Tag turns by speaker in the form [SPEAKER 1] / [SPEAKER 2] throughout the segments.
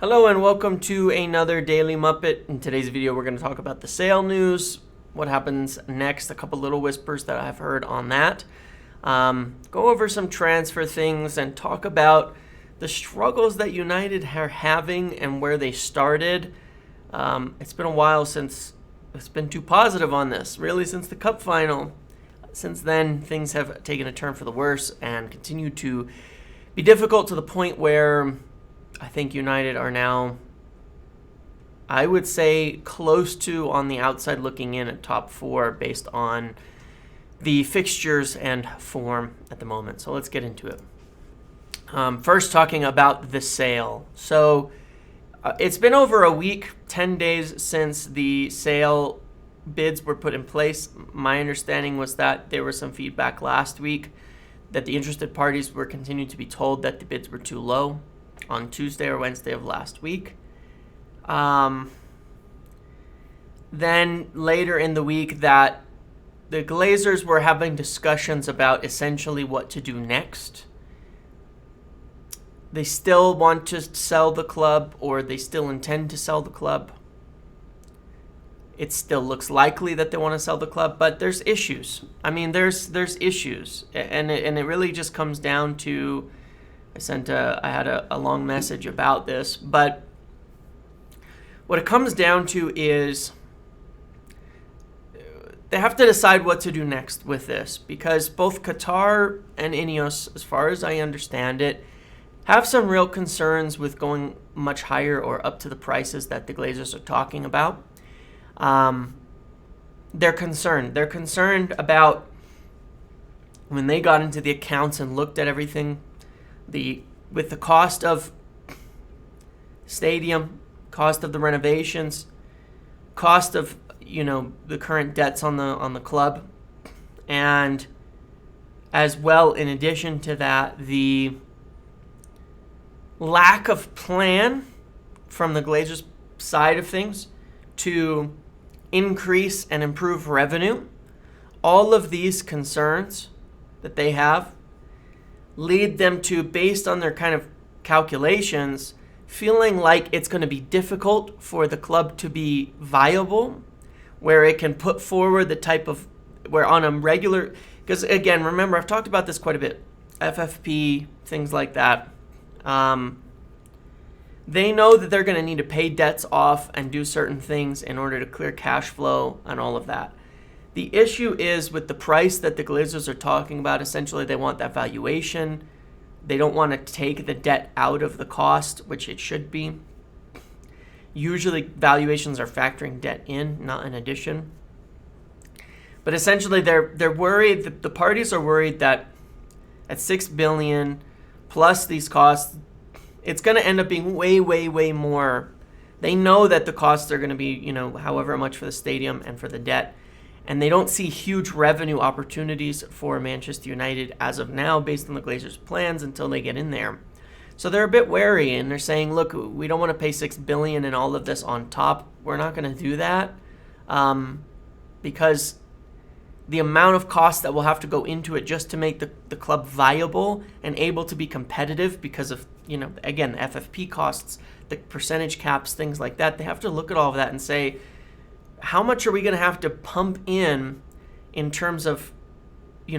[SPEAKER 1] Hello and welcome to another Daily Muppet. In today's video, we're going to talk about the sale news, what happens next, a couple little whispers that I've heard on that. Go over some transfer things and talk about the struggles that United are having and where they started. It's been a while since it's been too positive on this, really since the Cup final. Since then, things have taken a turn for the worse and continue to be difficult to the point where I think United are now, I would say, close to on the outside looking in at top four based on the fixtures and form at the moment. So let's get into it. First, talking about the sale. So it's been over a week, 10 days since the sale bids were put in place. My understanding was that there was some feedback last week that the interested parties were continuing to be told that the bids were too low on Tuesday or Wednesday of last week. Then later in the week that the Glazers were having discussions about essentially what to do next. They still want to sell the club, or they still intend to sell the club. It still looks likely that they want to sell the club, but there's issues. I mean, there's issues, and it really just comes down to, I had a long message about this, but what it comes down to is they have to decide what to do next with this, because both Qatar and Ineos, as far as I understand it, have some real concerns with going much higher or up to the prices that the Glazers are talking about. They're concerned. They're concerned about when they got into the accounts and looked at everything, with the cost of stadium, cost of the renovations, cost of the current debts on the club, and as well, in addition to that, the lack of plan from the Glazers' side of things to increase and improve revenue. All of these concerns that they have lead them to, based on their kind of calculations, feeling like it's going to be difficult for the club to be viable, where it can put forward the type of, where on a regular, because again, remember, I've talked about this quite a bit, FFP, things like that. They know that they're going to need to pay debts off and do certain things in order to clear cash flow and all of that. The issue is with the price that the Glazers are talking about. Essentially, they want that valuation. They don't want to take the debt out of the cost, which it should be. Usually, valuations are factoring debt in, not in addition. But essentially, they're worried. The parties are worried that at $6 billion plus these costs, it's going to end up being way, way, way more. They know that the costs are going to be, however much for the stadium and for the debt. And they don't see huge revenue opportunities for Manchester United as of now, based on the Glazers' plans, until they get in there. So they're a bit wary, and they're saying, look, we don't want to pay $6 billion and all of this on top. We're not going to do that because the amount of cost that will have to go into it just to make the club viable and able to be competitive, because of, again, the FFP costs, the percentage caps, things like that. They have to look at all of that and say, how much are we going to have to pump in terms of,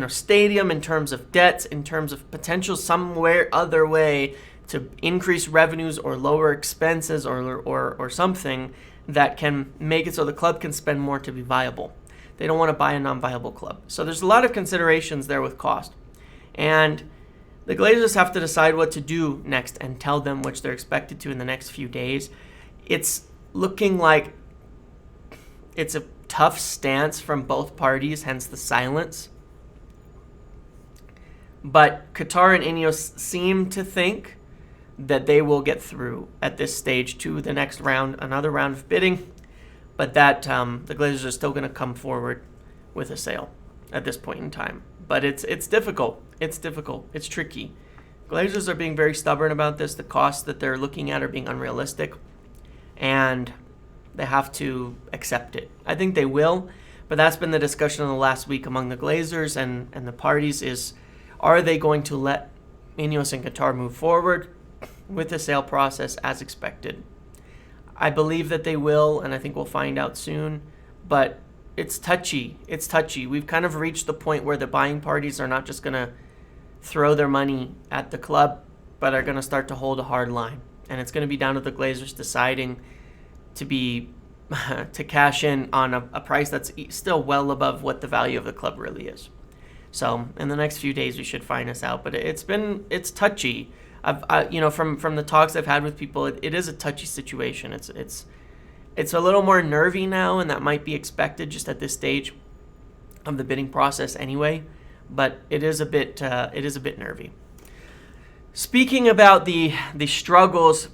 [SPEAKER 1] stadium, in terms of debts, in terms of potential somewhere other way to increase revenues or lower expenses or something that can make it so the club can spend more to be viable. They don't want to buy a non-viable club. So there's a lot of considerations there with cost. And the Glazers have to decide what to do next and tell them, which they're expected to in the next few days. It's looking like it's a tough stance from both parties, hence the silence. But Qatar and Ineos seem to think that they will get through at this stage to the next round, another round of bidding, but that the Glazers are still going to come forward with a sale at this point in time. But it's difficult. It's difficult. It's tricky. Glazers are being very stubborn about this. The costs that they're looking at are being unrealistic, and they have to accept it. I think they will, but that's been the discussion in the last week among the Glazers and the parties is, are they going to let Ineos and Qatar move forward? with the sale process as expected. I believe that they will, and I think we'll find out soon, but it's touchy. It's touchy. We've kind of reached the point where the buying parties are not just going to throw their money at the club, but are going to start to hold a hard line. And it's going to be down to the Glazers deciding to cash in on a price that's still well above what the value of the club really is. So in the next few days, we should find this out. But it's touchy. From the talks I've had with people, it is a touchy situation. It's a little more nervy now, and that might be expected just at this stage of the bidding process anyway. But it is a bit nervy. Speaking about the struggles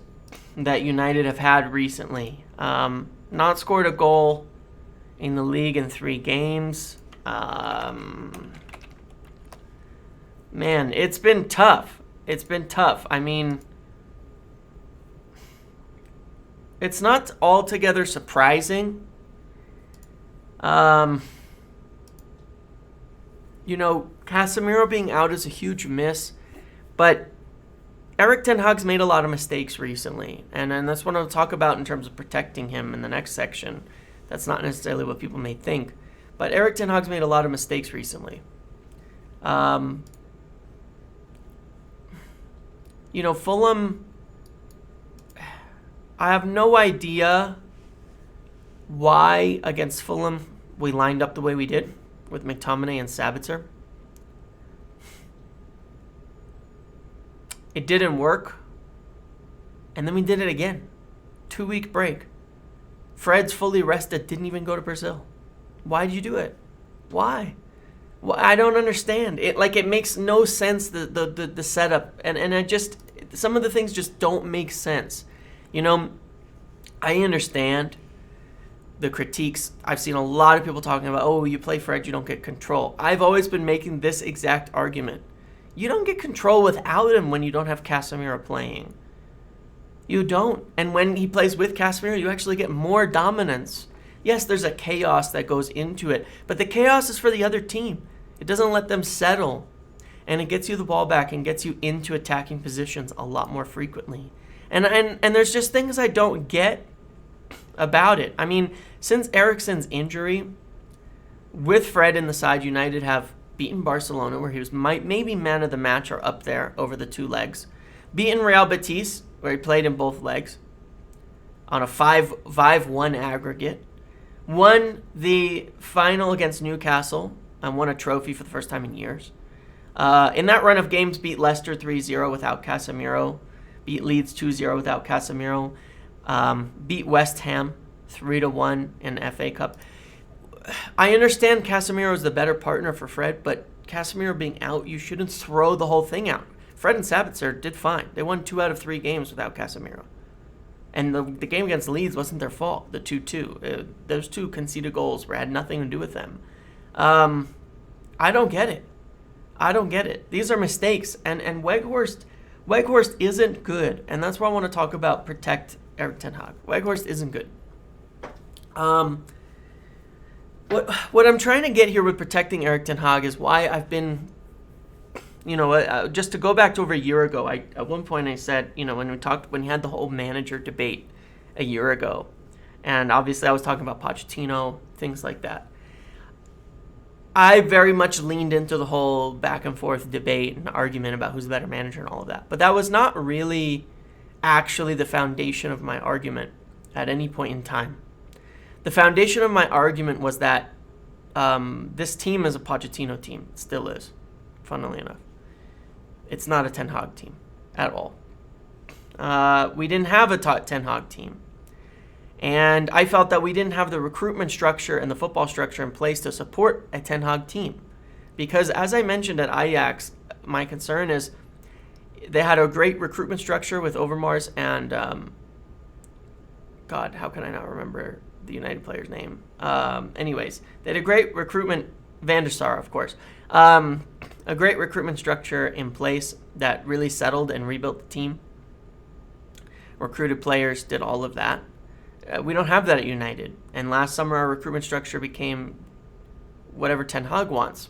[SPEAKER 1] that United have had recently, not scored a goal in the league in 3 games. Man, it's been tough. It's been tough. I mean, it's not altogether surprising. Casemiro being out is a huge miss, but Erik Ten Hag's made a lot of mistakes recently, and that's what I'll talk about in terms of protecting him in the next section. That's not necessarily what people may think, but Erik Ten Hag's made a lot of mistakes recently. Fulham, I have no idea why against Fulham we lined up the way we did with McTominay and Sabitzer. It didn't work. And then we did it again. 2-week break. Fred's fully rested, didn't even go to Brazil. Why did you do it? Why? Well, I don't understand. It makes no sense, the setup. And some of the things just don't make sense. I understand the critiques. I've seen a lot of people talking about, oh, you play Fred, you don't get control. I've always been making this exact argument. You don't get control without him when you don't have Casemiro playing. You don't. And when he plays with Casemiro, you actually get more dominance. Yes, there's a chaos that goes into it, but the chaos is for the other team. It doesn't let them settle. And it gets you the ball back and gets you into attacking positions a lot more frequently. And there's just things I don't get about it. I mean, since Eriksen's injury, with Fred in the side, United have beaten Barcelona, where he was maybe man of the match or up there over the 2 legs. Beaten Real Betis, where he played in both legs, on a 5-1 aggregate. Won the final against Newcastle and won a trophy for the first time in years. In that run of games, beat Leicester 3-0 without Casemiro. Beat Leeds 2-0 without Casemiro. Beat West Ham 3-1 in the FA Cup. I understand Casemiro is the better partner for Fred, but Casemiro being out, you shouldn't throw the whole thing out. Fred and Sabitzer did fine. They won 2 out of 3 games without Casemiro. And the game against Leeds wasn't their fault, the 2-2. Those 2 conceded goals had nothing to do with them. I don't get it. I don't get it. These are mistakes. And Weghorst isn't good. And that's why I want to talk about protect Erik Ten Hag. Weghorst isn't good. What I'm trying to get here with protecting Erik Ten Hag is why I've been, just to go back to over a year ago, at one point I said, when he had the whole manager debate a year ago, and obviously I was talking about Pochettino, things like that. I very much leaned into the whole back and forth debate and argument about who's the better manager and all of that. But that was not really actually the foundation of my argument at any point in time. The foundation of my argument was that this team is a Pochettino team. It still is, funnily enough. It's not a Ten Hag team at all. We didn't have a Ten Hag team. And I felt that we didn't have the recruitment structure and the football structure in place to support a Ten Hag team. Because as I mentioned at Ajax, my concern is they had a great recruitment structure with Overmars and, God, how can I not remember the United player's name? Anyways, they had a great recruitment, Van der Sar, of course. A great recruitment structure in place that really settled and rebuilt the team. Recruited players, did all of that. We don't have that at United. And last summer, our recruitment structure became whatever Ten Hag wants.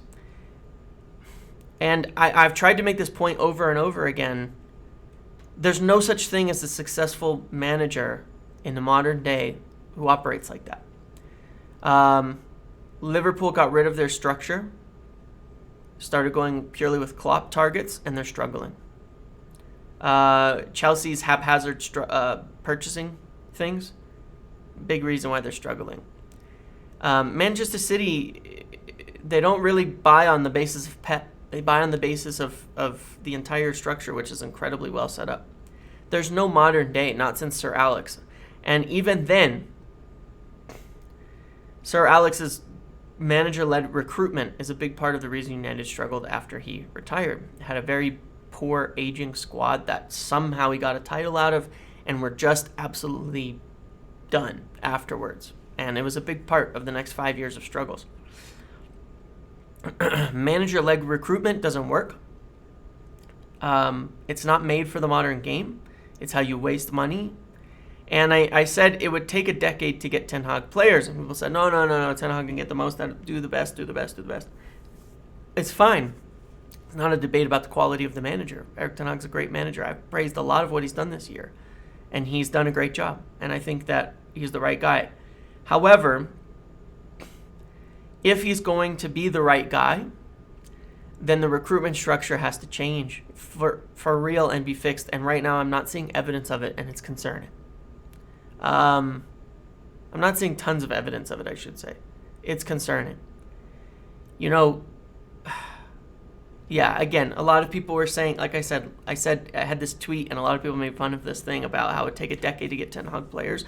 [SPEAKER 1] And I've tried to make this point over and over again. There's no such thing as a successful manager in the modern day who operates like that. Liverpool got rid of their structure, started going purely with Klopp targets, and they're struggling. Chelsea's haphazard purchasing things, big reason why they're struggling. Manchester City, they don't really buy on the basis of Pep. They buy on the basis of the entire structure, which is incredibly well set up. There's no modern day, not since Sir Alex. And even then, Sir Alex's manager-led recruitment is a big part of the reason United struggled after he retired. Had a very poor aging squad that somehow he got a title out of, and were just absolutely done afterwards. And it was a big part of the next 5 years of struggles. Manager-led recruitment doesn't work. It's not made for the modern game. It's how you waste money. And I said it would take a decade to get Ten Hag players. And people said, no, Ten Hag can get the most out of it. Do the best. It's fine. It's not a debate about the quality of the manager. Erik Ten Hag's a great manager. I've praised a lot of what he's done this year. And he's done a great job. And I think that he's the right guy. However, if he's going to be the right guy, then the recruitment structure has to change for real and be fixed. And right now I'm not seeing evidence of it, and it's concerning. I'm not seeing tons of evidence of it, I should say. It's concerning. Yeah, again, a lot of people were saying, like I said I had this tweet, and a lot of people made fun of this thing about how it would take a decade to get Ten Hag players.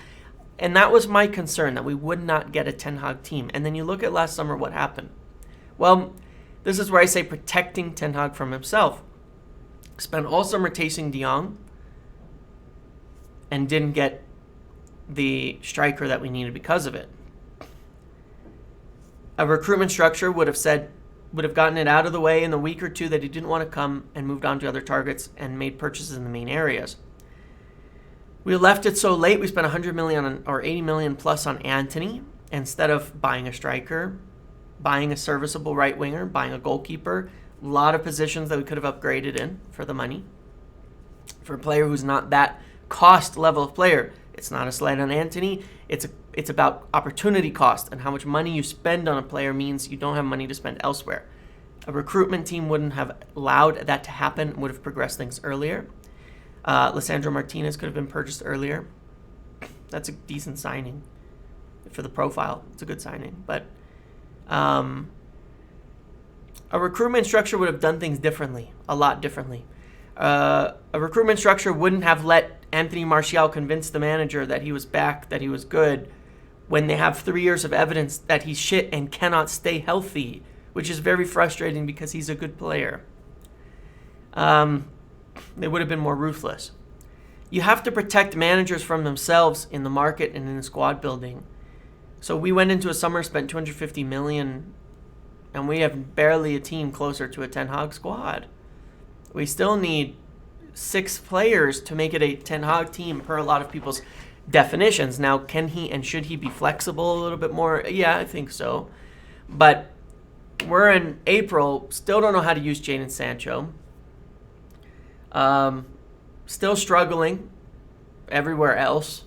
[SPEAKER 1] And that was my concern, that we would not get a Ten Hag team. And then you look at last summer, what happened? Well, this is where I say protecting Ten Hag from himself. Spent all summer chasing De Jong and didn't get the striker that we needed because of it. A recruitment structure would have gotten it out of the way in the week or two that he didn't want to come, and moved on to other targets and made purchases in the main areas. We left it so late. We spent 100 million or 80 million plus on Antony instead of buying a striker, buying a serviceable right winger, buying a goalkeeper. A lot of positions that we could have upgraded in for the money. For a player who's not that cost level of player, it's not a slight on Antony. It's about opportunity cost, and how much money you spend on a player means you don't have money to spend elsewhere. A recruitment team wouldn't have allowed that to happen, would have progressed things earlier. Lisandro Martinez could have been purchased earlier. That's a decent signing for the profile. It's a good signing. But a recruitment structure would have done things differently, a lot differently. A recruitment structure wouldn't have let Anthony Martial convince the manager that he was back, that he was good, when they have 3 years of evidence that he's shit and cannot stay healthy, which is very frustrating because he's a good player. They would have been more ruthless. You have to protect managers from themselves in the market and in the squad building. So we went into a summer, spent 250 million, and we have barely a team closer to a Ten Hag squad. We still need 6 players to make it a Ten Hag team per a lot of people's definitions. Now, can he and should he be flexible a little bit more? Yeah, I think so. But we're in April, still don't know how to use Jadon Sancho. Still struggling everywhere else.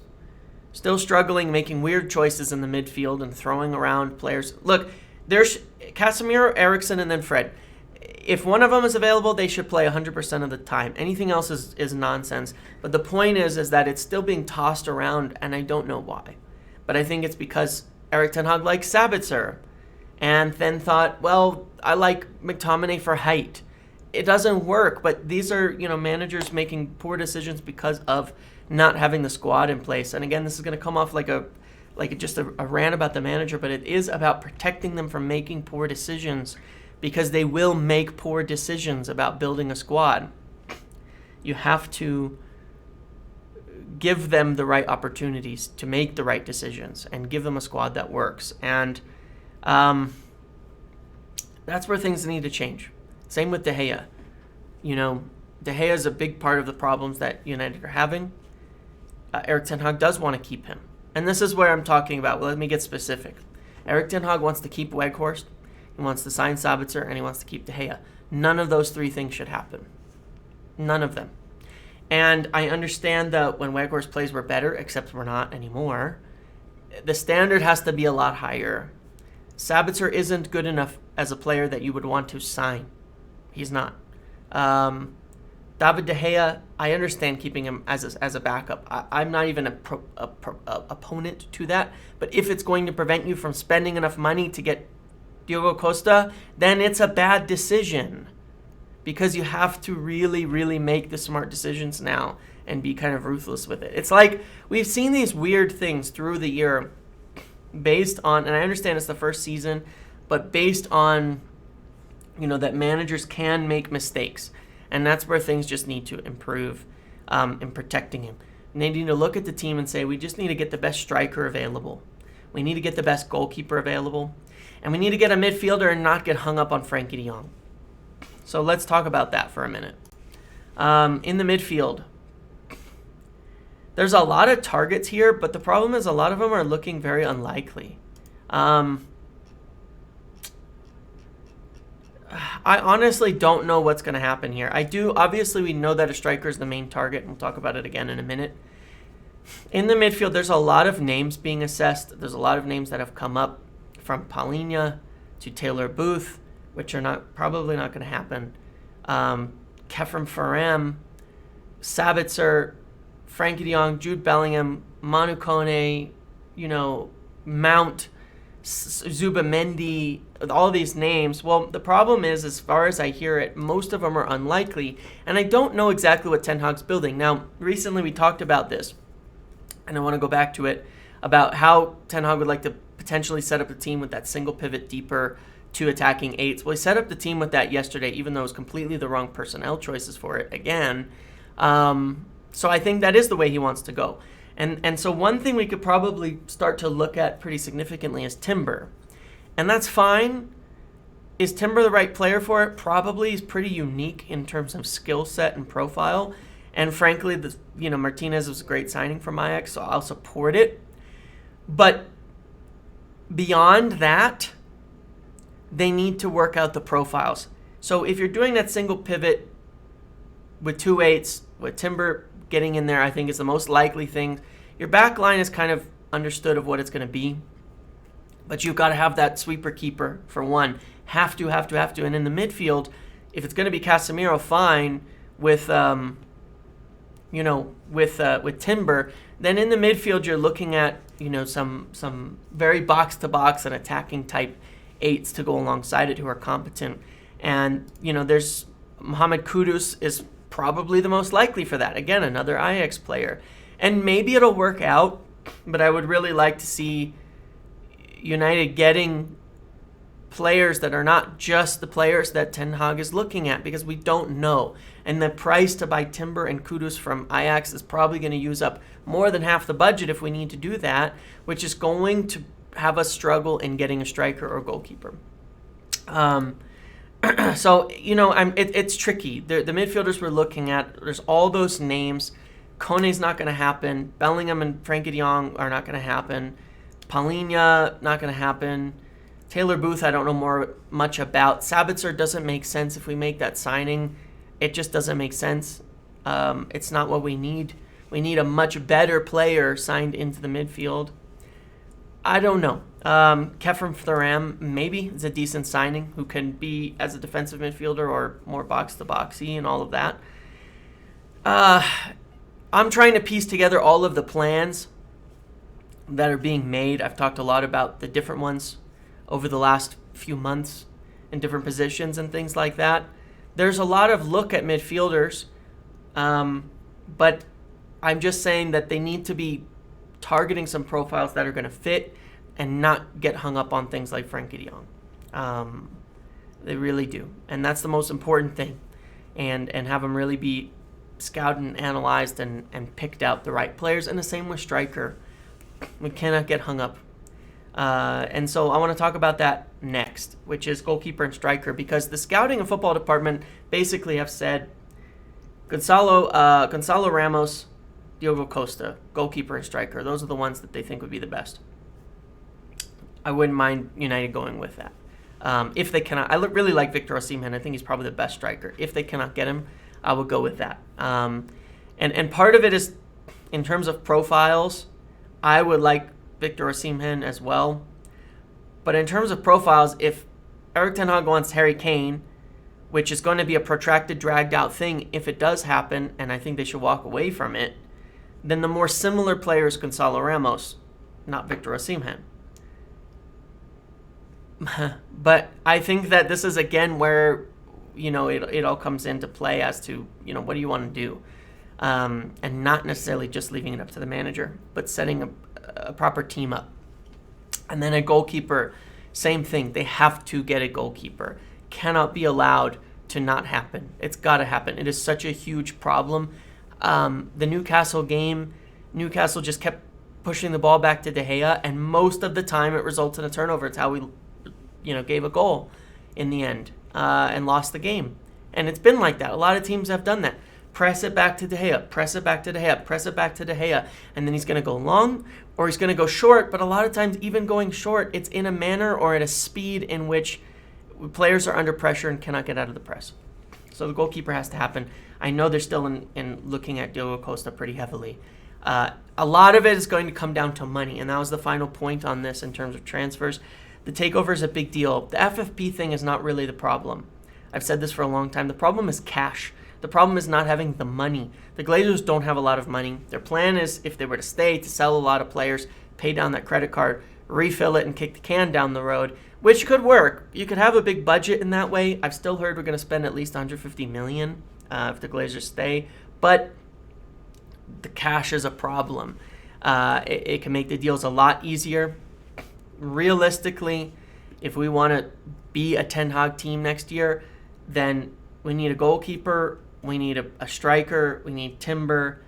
[SPEAKER 1] Still struggling making weird choices in the midfield and throwing around players. Look, there's Casemiro, Eriksen, and then Fred. If one of them is available, they should play 100% of the time. Anything else is nonsense. But the point is that it's still being tossed around, and I don't know why. But I think it's because Erik Ten Hag likes Sabitzer, and then thought, well, I like McTominay for height. It doesn't work, but these are, managers making poor decisions because of not having the squad in place. And again, this is going to come off like just a rant about the manager, but it is about protecting them from making poor decisions, because they will make poor decisions about building a squad. You have to give them the right opportunities to make the right decisions and give them a squad that works. And that's where things need to change. Same with De Gea. De Gea is a big part of the problems that United are having. Erik Ten Hag does want to keep him. And this is where I'm talking about. Well, let me get specific. Erik Ten Hag wants to keep Weghorst, he wants to sign Sabitzer, and he wants to keep De Gea. None of those 3 things should happen. None of them. And I understand that when Weghorst plays, we're better, except we're not anymore. The standard has to be a lot higher. Sabitzer isn't good enough as a player that you would want to sign. He's not. David De Gea, I understand keeping him as a backup. I'm not even a opponent to that. But if it's going to prevent you from spending enough money to get Diogo Costa, then it's a bad decision. Because you have to really, really make the smart decisions now and be kind of ruthless with it. It's like we've seen these weird things through the year based on, and I understand it's the first season, but based on, that managers can make mistakes. And that's where things just need to improve in protecting him. And they need to look at the team and say, we just need to get the best striker available. We need to get the best goalkeeper available. And we need to get a midfielder and not get hung up on Frankie de Jong. So let's talk about that for a minute. In the midfield, there's a lot of targets here, but the problem is a lot of them are looking very unlikely. I honestly don't know what's going to happen here. Obviously, we know that a striker is the main target, and we'll talk about it again in a minute. In the midfield, there's a lot of names being assessed. There's a lot of names that have come up, from Paulinho to Taylor Booth, which are probably not going to happen. Kefren Ferrem, Sabitzer, Frankie de Jong, Jude Bellingham, Manu Kone, Mount, Zubamendi, all these names. Well, the problem is, as far as I hear it, most of them are unlikely, and I don't know exactly what Ten Hag's building. Now, recently we talked about this, and I want to go back to it, about how Ten Hag would like to potentially set up a team with that single pivot deeper, two attacking eights. Well, he set up the team with that yesterday, even though it was completely the wrong personnel choices for it again. So I think that is the way he wants to go. And so one thing we could probably start to look at pretty significantly is Timber. And that's fine. Is Timber the right player for it? Probably. He's pretty unique in terms of skill set and profile. And frankly, Martinez was a great signing from Ajax, so I'll support it. But beyond that, they need to work out the profiles. So if you're doing that single pivot with two eights, with Timber getting in there, I think is the most likely thing. Your back line is kind of understood of what it's going to be. But you've got to have that sweeper keeper for one. Have to. And in the midfield, if it's going to be Casemiro, fine, with Timber, then in the midfield you're looking at, some very box-to-box and attacking type eights to go alongside it who are competent. And, there's Mohamed Kudus is probably the most likely for that. Again, another Ajax player. And maybe it'll work out, but I would really like to see United getting players that are not just the players that Ten Hag is looking at, because we don't know. And the price to buy Timber and Kudus from Ajax is probably going to use up more than half the budget if we need to do that, which is going to have us struggle in getting a striker or goalkeeper. So, it's tricky. The midfielders we're looking at, there's all those names. Kone's not going to happen. Bellingham and Frankie de Jong are not going to happen. Paulinho, not going to happen. Taylor Booth, I don't know much about. Sabitzer doesn't make sense if we make that signing. It just doesn't make sense. It's not what we need. We need a much better player signed into the midfield. I don't know. Kefren Ferrem maybe is a decent signing who can be as a defensive midfielder or more box-to-boxy and all of that. I'm trying to piece together all of the plans that are being made. I've talked a lot about the different ones over the last few months in different positions and things like that. There's a lot of look at midfielders, but I'm just saying that they need to be targeting some profiles that are going to fit and not get hung up on things like Frankie de Jong. They really do. And that's the most important thing. And have them really be scouted and analyzed and picked out the right players. And the same with striker. We cannot get hung up. And so I want to talk about that next, which is goalkeeper and striker, because the scouting and football department basically have said Gonzalo Ramos, Diogo Costa, goalkeeper and striker. Those are the ones that they think would be the best. I wouldn't mind United going with that. If they cannot, I really like Victor Osimhen. I think he's probably the best striker. If they cannot get him, I would go with that. And And part of it is, in terms of profiles, I would like Victor Osimhen as well. But in terms of profiles, if Erik Ten Hag wants Harry Kane, which is going to be a protracted, dragged-out thing if it does happen, and I think they should walk away from it, then the more similar player is Gonzalo Ramos, not Victor Osimhen. But I think that this is, again, where, it all comes into play as to, what do you want to do? And not necessarily just leaving it up to the manager, but setting a proper team up. And then a goalkeeper, same thing. They have to get a goalkeeper. Cannot be allowed to not happen. It's got to happen. It is such a huge problem. The Newcastle game, Newcastle just kept pushing the ball back to De Gea, and most of the time it results in a turnover. It's how we, gave a goal in the end and lost the game. And it's been like that. A lot of teams have done that. Press it back to De Gea, press it back to De Gea, press it back to De Gea, and then he's going to go long or he's going to go short. But a lot of times, even going short, it's in a manner or at a speed in which players are under pressure and cannot get out of the press. So the goalkeeper has to happen. I know they're still in looking at Diogo Costa pretty heavily. A lot of it is going to come down to money, and that was the final point on this in terms of transfers. The takeover is a big deal. The FFP thing is not really the problem. I've said this for a long time. The problem is cash. The problem is not having the money. The Glazers don't have a lot of money. Their plan is, if they were to stay, to sell a lot of players, pay down that credit card, refill it, and kick the can down the road, which could work. You could have a big budget in that way. I've still heard we're going to spend at least $150 million if the Glazers stay, but the cash is a problem. It can make the deals a lot easier. Realistically, if we want to be a Ten Hag team next year, then we need a goalkeeper, we need a striker, we need Timber,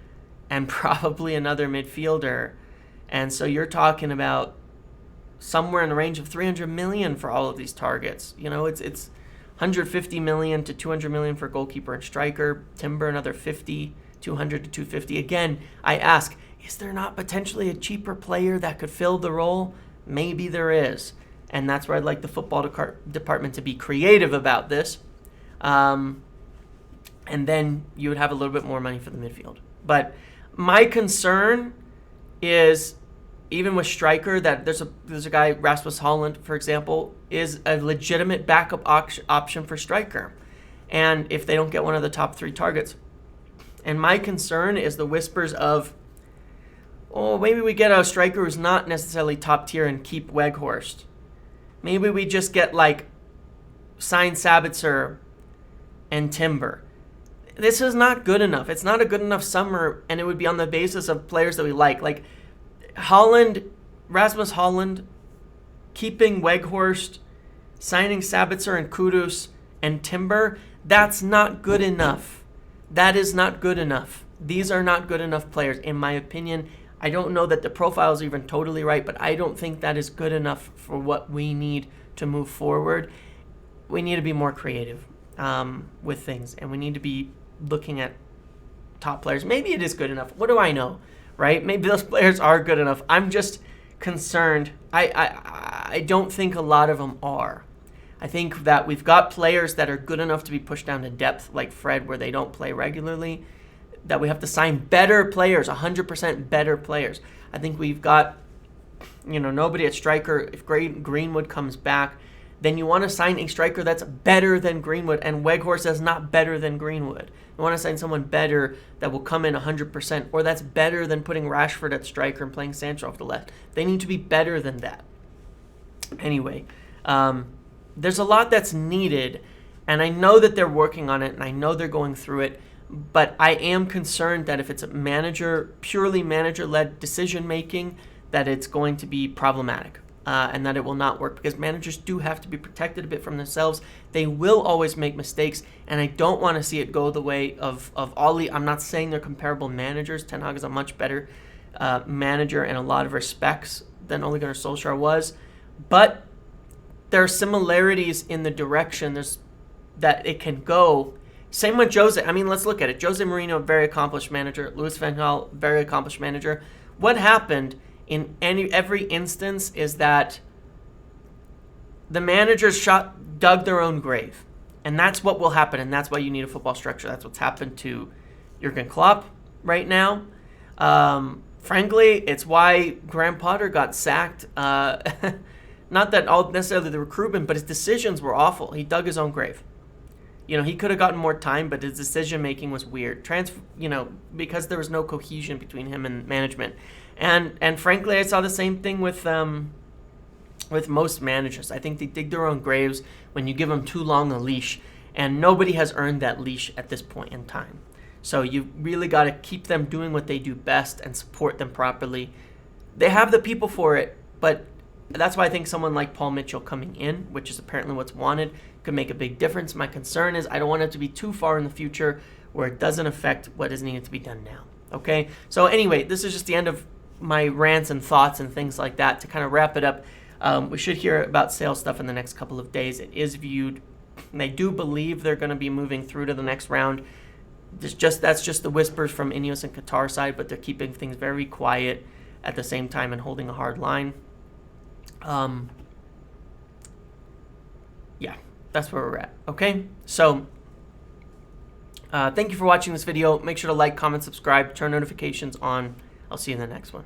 [SPEAKER 1] and probably another midfielder. And so you're talking about somewhere in the range of $300 million for all of these targets. It's $150 million to $200 million for goalkeeper and striker. Timber, another $50, $200 to $250. Again, I ask, is there not potentially a cheaper player that could fill the role? Maybe there is. And that's where I'd like the football department to be creative about this. And then you would have a little bit more money for the midfield. But my concern is, even with striker, that there's a guy, Rasmus Holland, for example, is a legitimate backup option for striker. And if they don't get one of the top 3 targets. And my concern is the whispers of, maybe we get a striker who's not necessarily top tier and keep Weghorst. Maybe we just get, sign Sabitzer and Timber. This is not good enough. It's not a good enough summer, and it would be on the basis of players that we like. Like Holland, Rasmus Holland, keeping Weghorst, signing Sabitzer and Kudus and Timber, that's not good enough. That is not good enough. These are not good enough players, in my opinion. I don't know that the profile is even totally right, but I don't think that is good enough for what we need to move forward. We need to be more creative with things, and we need to be looking at top players. Maybe it is good enough. What do I know, right? Maybe those players are good enough. I'm just concerned. I don't think a lot of them are. I think that we've got players that are good enough to be pushed down to depth, like Fred, where they don't play regularly, that we have to sign better players, 100% better players. I think we've got, nobody at striker. If Greenwood comes back, then you want to sign a striker that's better than Greenwood, and Weghorst is not better than Greenwood. You want to sign someone better that will come in 100%, or that's better than putting Rashford at striker and playing Sancho off the left. They need to be better than that. Anyway, there's a lot that's needed, and I know that they're working on it, and I know they're going through it, but I am concerned that if it's a purely manager-led decision-making, that it's going to be problematic. And that it will not work, because managers do have to be protected a bit from themselves. They will always make mistakes, and I don't want to see it go the way of Oli. I'm not saying they're comparable managers. Ten Hag is a much better manager in a lot of respects than Ole Gunnar Solskjaer was, but there are similarities in the direction that it can go. Same with Jose. I mean, let's look at it. Jose Mourinho, very accomplished manager. Luis van Gaal, very accomplished manager. What happened in every instance is that the managers dug their own grave. And that's what will happen, and that's why you need a football structure. That's what's happened to Jurgen Klopp. right now. Frankly, it's why Graham Potter got sacked. Not that all necessarily the recruitment, but his decisions were awful. He dug his own grave. He could have gotten more time, but his decision making was weird. Because there was no cohesion between him and management. And frankly, I saw the same thing with most managers. I think they dig their own graves when you give them too long a leash, and nobody has earned that leash at this point in time. So you really got to keep them doing what they do best and support them properly. They have the people for it, but that's why I think someone like Paul Mitchell coming in, which is apparently what's wanted, could make a big difference. My concern is I don't want it to be too far in the future where it doesn't affect what is needed to be done now. Okay? So anyway, this is just the end of my rants and thoughts and things like that. To kind of wrap it up, we should hear about sales stuff in the next couple of days. It is viewed, and they do believe they're going to be moving through to the next round. That's just the whispers from Ineos and Qatar side, but they're keeping things very quiet at the same time and holding a hard line. Yeah, that's where we're at. Okay, so thank you for watching this video. Make sure to like, comment, subscribe, turn notifications on. I'll see you in the next one.